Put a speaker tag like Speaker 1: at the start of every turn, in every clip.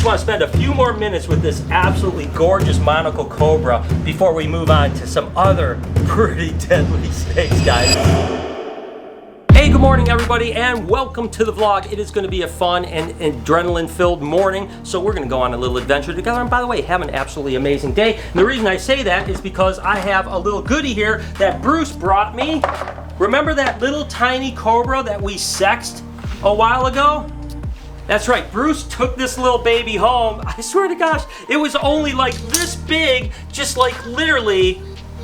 Speaker 1: want to spend a few more minutes with this absolutely gorgeous Monocle Cobra before we move on to some other pretty deadly snakes, guys. Hey, good morning everybody, and welcome to the vlog. It is going to be a fun and adrenaline-filled morning, so we're going to go on a little adventure together. And by the way, have an absolutely amazing day. And the reason I say that is because I have a little goodie here that Bruce brought me. Remember that little tiny cobra that we sexed a while ago? That's right, Bruce took this little baby home. I swear to gosh, it was only like this big, just like literally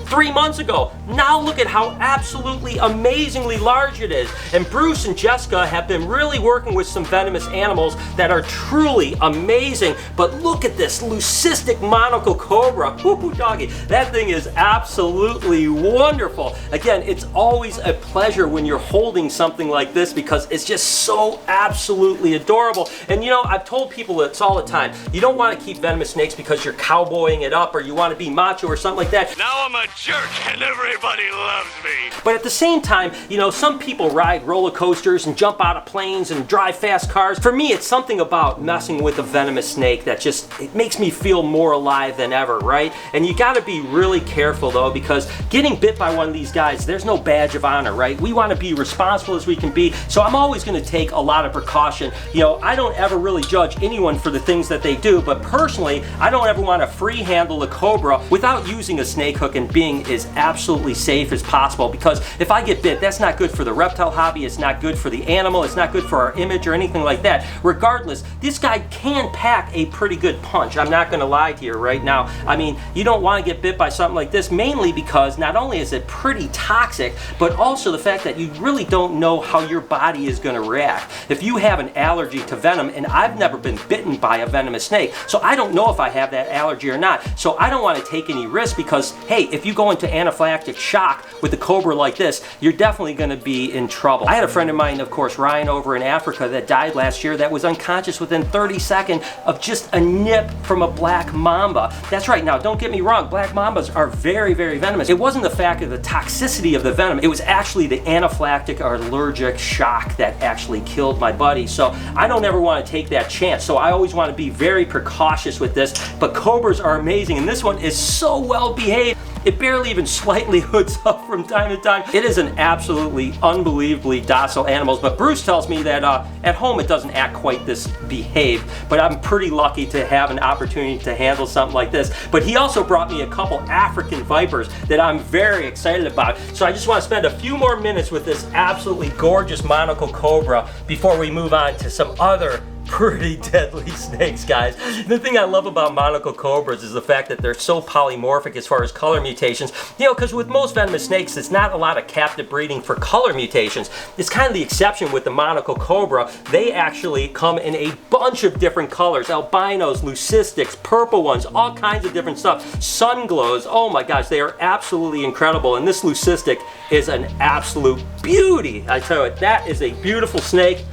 Speaker 1: 3 months ago. Now look at how absolutely amazingly large it is. And Bruce and Jessica have been really working with some venomous animals that are truly amazing. But look at this Leucistic Monocle Cobra. Woo, doggy. That thing is absolutely wonderful. Again, it's always a pleasure when you're holding something like this because it's just so absolutely adorable. And you know, I've told people this all the time. You don't want to keep venomous snakes because you're cowboying it up or you want to be macho or something like that.
Speaker 2: Now I'm a jerk and everybody loves me.
Speaker 1: But at the same time, you know, some people ride roller coasters and jump out of planes and drive fast cars. For me, it's something about messing with a venomous snake that just, it makes me feel more alive than ever, right? And you gotta be really careful though, because getting bit by one of these guys, there's no badge of honor, right? We wanna be responsible as we can be, so I'm always gonna take a lot of precaution. You know, I don't ever really judge anyone for the things that they do, but personally, I don't ever wanna free handle a cobra without using a snake hook and being as absolutely safe as possible, because if I get bit, that's not good for the reptile hobby, it's not good for the animal, it's not good for our image or anything like that. Regardless, this guy can pack a pretty good punch. I'm not gonna lie to you right now. I mean, you don't want to get bit by something like this, mainly because not only is it pretty toxic, but also the fact that you really don't know how your body is gonna react. If you have an allergy to venom, and I've never been bitten by a venomous snake, so I don't know if I have that allergy or not, so I don't want to take any risk because, hey, if you go into anaphylactic shock with a cobra like this, you're definitely going to be in trouble. I had a friend of mine, of course, Ryan, over in Africa that died last year that was unconscious within 30 seconds of just a nip from a black mamba. That's right. Now, don't get me wrong, black mambas are very, very venomous. It wasn't the fact of the toxicity of the venom, it was actually the anaphylactic or allergic shock that actually killed my buddy. So I don't ever want to take that chance. So I always want to be very precautious with this, but cobras are amazing, and this one is so well behaved. It barely even slightly hoods up from time to time. It is an absolutely unbelievably docile animal, but Bruce tells me that at home it doesn't act quite this behaved, but I'm pretty lucky to have an opportunity to handle something like this. But he also brought me a couple African vipers that I'm very excited about. So I just want to spend a few more minutes with this absolutely gorgeous Monocle Cobra before we move on to some other pretty deadly snakes, guys. The thing I love about Monocle Cobras is the fact that they're so polymorphic as far as color mutations. You know, because with most venomous snakes, it's not a lot of captive breeding for color mutations. It's kind of the exception with the Monocle Cobra. They actually come in a bunch of different colors. Albinos, leucistics, purple ones, all kinds of different stuff. Sun glows. Oh my gosh, they are absolutely incredible. And this leucistic is an absolute beauty. I tell you, that is a beautiful snake.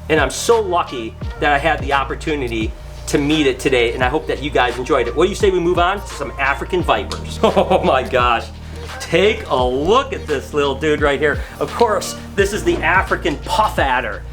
Speaker 1: And I'm so lucky that I had the opportunity to meet it today, and I hope that you guys enjoyed it. What do you say we move on to some African vipers? Oh my gosh. Take a look at this little dude right here. Of course, this is the African puff adder.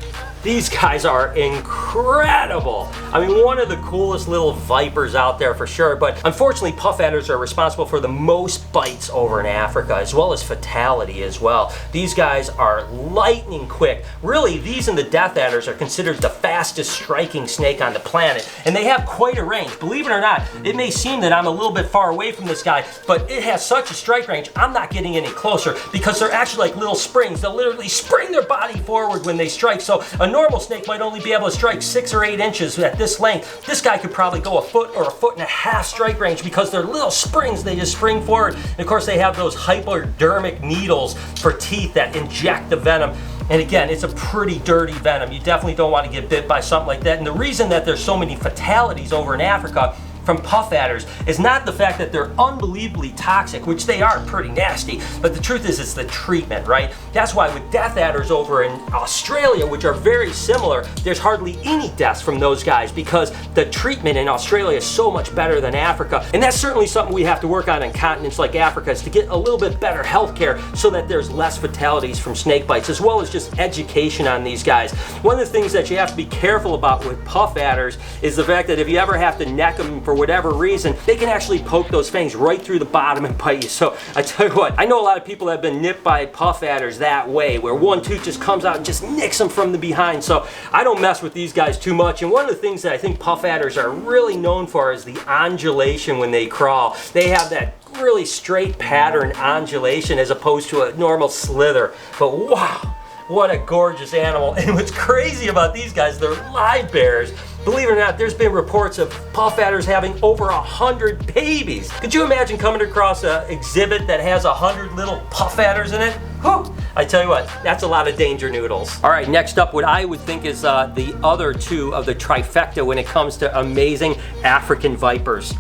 Speaker 1: These guys are incredible. I mean, one of the coolest little vipers out there for sure, but unfortunately puff adders are responsible for the most bites over in Africa, as well as fatality as well. These guys are lightning quick. Really, these and the death adders are considered the fastest striking snake on the planet, and they have quite a range. Believe it or not, it may seem that I'm a little bit far away from this guy, but it has such a strike range, I'm not getting any closer because they're actually like little springs. They'll literally spring their body forward when they strike. So a normal snake might only be able to strike 6 or 8 inches at this length. This guy could probably go a foot or a foot and a half strike range because they're little springs. They just spring forward. And of course, they have those hypodermic needles for teeth that inject the venom. And again, it's a pretty dirty venom. You definitely don't want to get bit by something like that. And the reason that there's so many fatalities over in Africa from puff adders is not the fact that they're unbelievably toxic, which they are pretty nasty, but the truth is it's the treatment, right? That's why with death adders over in Australia, which are very similar, there's hardly any deaths from those guys because the treatment in Australia is so much better than Africa. And that's certainly something we have to work on in continents like Africa, is to get a little bit better health care so that there's less fatalities from snake bites, as well as just education on these guys. One of the things that you have to be careful about with puff adders is the fact that if you ever have to neck them for whatever reason, they can actually poke those fangs right through the bottom and bite you. So I tell you what, I know a lot of people have been nipped by puff adders that way, where one tooth just comes out and just nicks them from the behind. So I don't mess with these guys too much. And one of the things that I think puff adders are really known for is the undulation when they crawl. They have that really straight pattern undulation as opposed to a normal slither. But wow, what a gorgeous animal. And what's crazy about these guys, they're live bears. Believe it or not, there's been reports of puff adders having over 100 babies. Could you imagine coming across an exhibit that has 100 little puff adders in it? Whew. I tell you what, that's a lot of danger noodles. All right, next up, what I would think is the other two of the trifecta when it comes to amazing African vipers.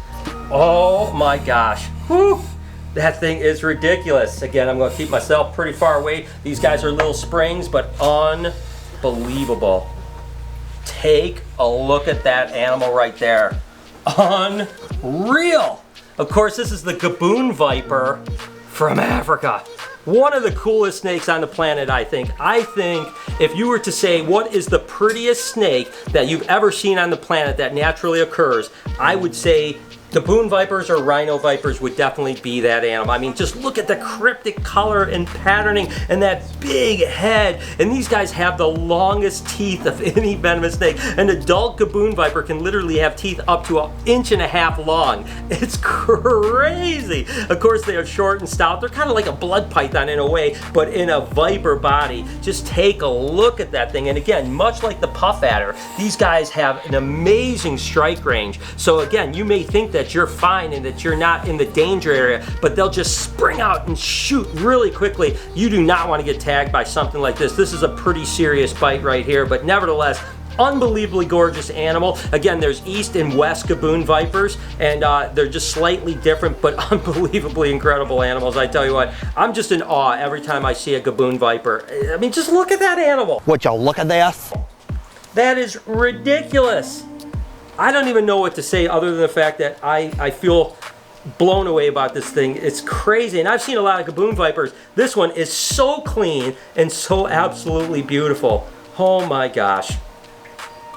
Speaker 1: Oh my gosh. Whew. That thing is ridiculous. Again, I'm gonna keep myself pretty far away. These guys are little springs, but unbelievable. Take a look at that animal right there. Unreal. Of course, this is the gaboon viper from Africa. One of the coolest snakes on the planet, I think. I think if you were to say what is the prettiest snake that you've ever seen on the planet that naturally occurs, I would say gaboon vipers or rhino vipers would definitely be that animal. I mean, just look at the cryptic color and patterning and that big head. And these guys have the longest teeth of any venomous snake. An adult gaboon viper can literally have teeth up to 1.5 inches long. It's crazy. Of course, they are short and stout. They're kind of like a blood python in a way, but in a viper body. Just take a look at that thing. And again, much like the puff adder, these guys have an amazing strike range. So again, you may think that you're fine and that you're not in the danger area, but they'll just spring out and shoot really quickly. You do not want to get tagged by something like this. This is a pretty serious bite right here, but nevertheless, unbelievably gorgeous animal. Again, there's east and west gaboon vipers, and they're just slightly different, but unbelievably incredible animals. I tell you what, I'm just in awe every time I see a gaboon viper. I mean, just look at that animal.
Speaker 3: Would y'all look at this?
Speaker 1: That is ridiculous. I don't even know what to say other than the fact that I feel blown away about this thing. It's crazy, and I've seen a lot of gaboon vipers. This one is so clean and so absolutely beautiful. Oh my gosh.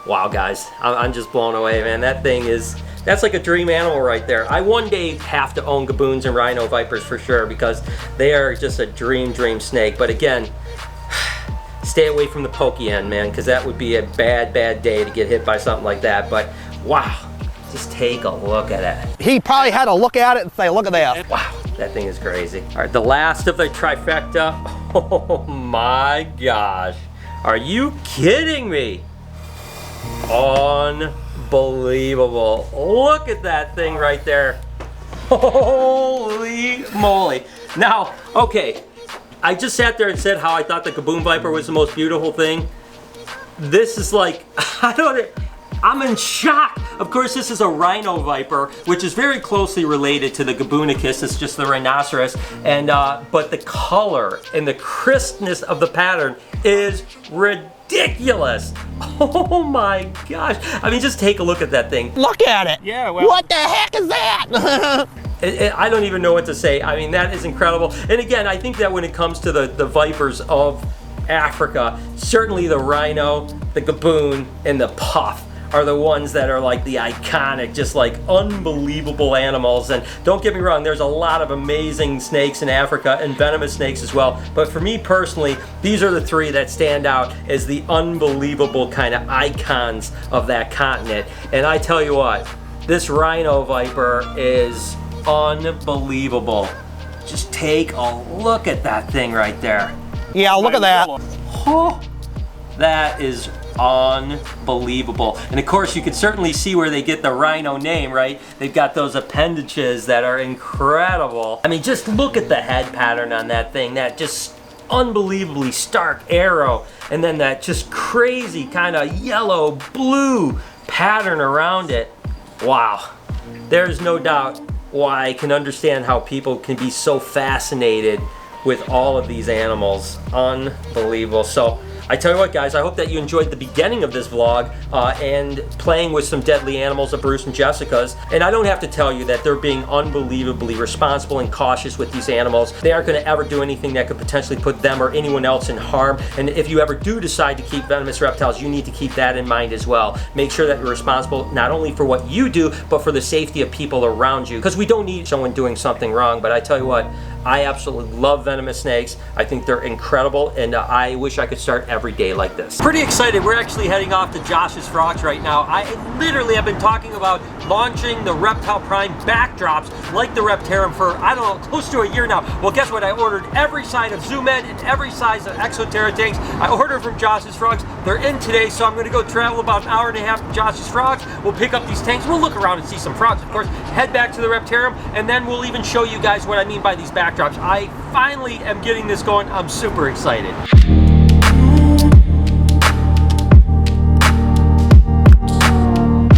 Speaker 1: Wow, guys, I'm just blown away, man. That thing is, that's like a dream animal right there. I one day have to own gaboons and rhino vipers for sure, because they are just a dream snake. But again, stay away from the pokey end, man, because that would be a bad day to get hit by something like that. But wow, just take a look at it.
Speaker 3: He probably had to look at it and say, look at this.
Speaker 1: Wow, that thing is crazy. All right, the last of the trifecta. Oh my gosh. Are you kidding me? Unbelievable. Look at that thing right there. Holy moly. Now, okay, I just sat there and said how I thought the gaboon viper was the most beautiful thing. This is like, I'm in shock. Of course, this is a rhino viper, which is very closely related to the gaboonicus. It's just the rhinoceros. And but the color and the crispness of the pattern is ridiculous. Oh my gosh. I mean, just take a look at that thing.
Speaker 3: Look at it.
Speaker 1: Yeah, well,
Speaker 3: what the heck is that?
Speaker 1: I don't even know what to say. I mean, that is incredible. And again, I think that when it comes to the vipers of Africa, certainly the rhino, the gaboon, and the puff are the ones that are like the iconic, just like unbelievable animals. And don't get me wrong, there's a lot of amazing snakes in Africa and venomous snakes as well. But for me personally, these are the three that stand out as the unbelievable kind of icons of that continent. And I tell you what, this rhino viper is unbelievable. Just take a look at that thing right there.
Speaker 3: Yeah, look at that.
Speaker 1: Oh, that is unbelievable. And of course, you can certainly see where they get the rhino name, right? They've got those appendages that are incredible. I mean, just look at the head pattern on that thing. That just unbelievably stark arrow, and then that just crazy kind of yellow blue pattern around it. Wow. there's no doubt why I can understand how people can be so fascinated with all of these animals. Unbelievable. So I tell you what, guys, I hope that you enjoyed the beginning of this vlog and playing with some deadly animals of Bruce and Jessica's. And I don't have to tell you that they're being unbelievably responsible and cautious with these animals. They aren't going to ever do anything that could potentially put them or anyone else in harm. And if you ever do decide to keep venomous reptiles, you need to keep that in mind as well. Make sure that you're responsible not only for what you do, but for the safety of people around you. Because we don't need someone doing something wrong. But I tell you what, I absolutely love venomous snakes. I think they're incredible, and I wish I could start every day like this. Pretty excited. We're actually heading off to Josh's Frogs right now. I literally have been talking about launching the Reptile Prime backdrops like the Reptarium for, I don't know, close to a year now. Well, guess what? I ordered every size of Zoom Ed and every size of Exoterra tanks. I ordered from Josh's Frogs. They're in today, so I'm going to go travel about an hour and a half to Josh's Frogs. We'll pick up these tanks. We'll look around and see some frogs, of course. Head back to the Reptarium, and then we'll even show you guys what I mean by these backdrops. I finally am getting this going. I'm super excited.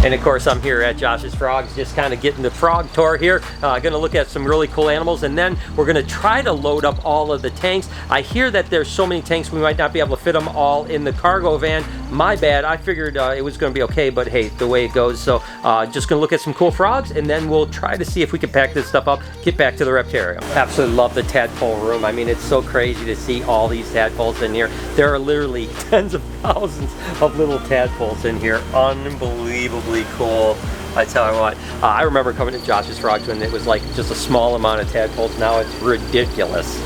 Speaker 1: And of course, I'm here at Josh's Frogs, just kind of getting the frog tour here. Gonna look at some really cool animals, and then we're gonna try to load up all of the tanks. I hear that there's so many tanks we might not be able to fit them all in the cargo van. My bad, I figured it was gonna be okay, but hey, the way it goes. So just gonna look at some cool frogs, and then we'll try to see if we can pack this stuff up, get back to the Reptarium. Absolutely love the tadpole room. I mean, it's so crazy to see all these tadpoles in here. There are literally tens of thousands of little tadpoles in here. Unbelievably cool. I tell you what, I remember coming to Josh's Frogs when it was like just a small amount of tadpoles. Now it's ridiculous.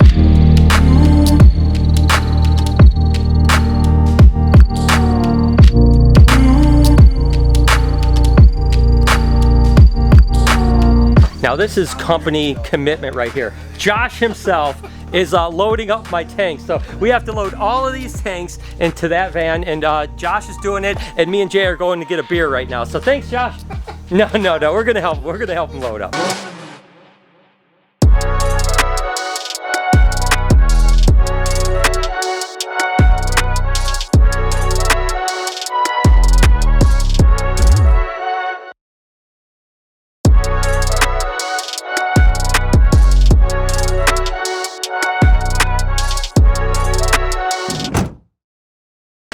Speaker 1: Now this is company commitment right here. Josh himself is loading up my tanks. So we have to load all of these tanks into that van, and Josh is doing it, and me and Jay are going to get a beer right now. So thanks, Josh. No, we're gonna help him load up.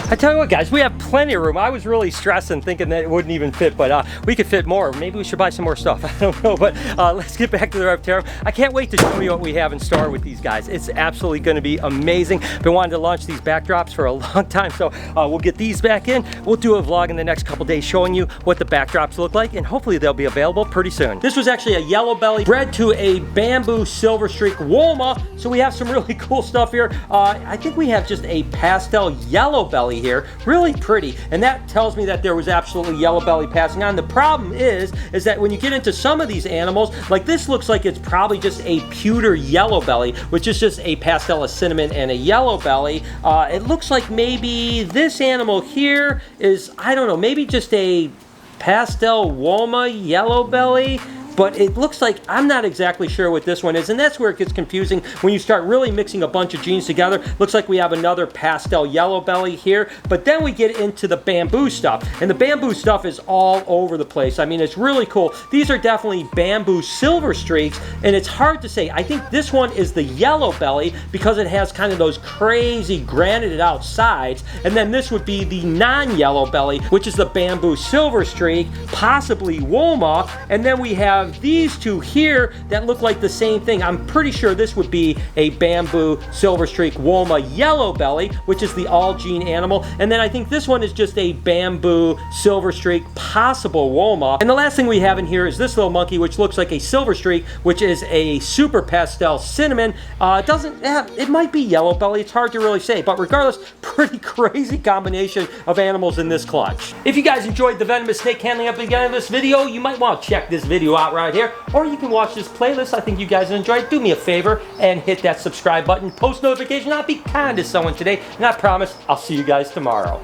Speaker 1: I tell you what, guys, we have plenty of room. I was really stressing, thinking that it wouldn't even fit, but we could fit more. Maybe we should buy some more stuff. I don't know, but let's get back to the Reptarium. I can't wait to show you what we have in store with these guys. It's absolutely going to be amazing. Been wanting to launch these backdrops for a long time, so we'll get these back in. We'll do a vlog in the next couple days showing you what the backdrops look like, and hopefully they'll be available pretty soon. This was actually a yellow belly bred to a bamboo silver streak Woma, so we have some really cool stuff here. I think we have just a pastel yellow belly here, really pretty, and that tells me that there was absolutely yellow belly passing on. The problem is that when you get into some of these animals, like this looks like it's probably just a pewter yellow belly, which is just a pastel of cinnamon and a yellow belly. It looks like maybe this animal here is, I don't know, maybe just a pastel Woma yellow belly. But it looks like, I'm not exactly sure what this one is, and that's where it gets confusing when you start really mixing a bunch of genes together. Looks like we have another pastel yellow belly here, but then we get into the bamboo stuff, and the bamboo stuff is all over the place. I mean, it's really cool. These are definitely bamboo silver streaks, and it's hard to say. I think this one is the yellow belly because it has kind of those crazy granited out sides, and then this would be the non-yellow belly, which is the bamboo silver streak, possibly Woma, and then we have these two here that look like the same thing. I'm pretty sure this would be a bamboo silver streak Woma yellow belly, which is the all gene animal, and then I think this one is just a bamboo silver streak possible Woma. And the last thing we have in here is this little monkey, which looks like a silver streak, which is a super pastel cinnamon. It might be yellow belly, it's hard to really say, but regardless, pretty crazy combination of animals in this clutch. If you guys enjoyed the venomous snake handling at the beginning of this video, you might want to check this video out right here, or you can watch this playlist. I think you guys enjoyed. Do me a favor and hit that subscribe button, post notification. I'll be kind to someone today, and I promise I'll see you guys tomorrow.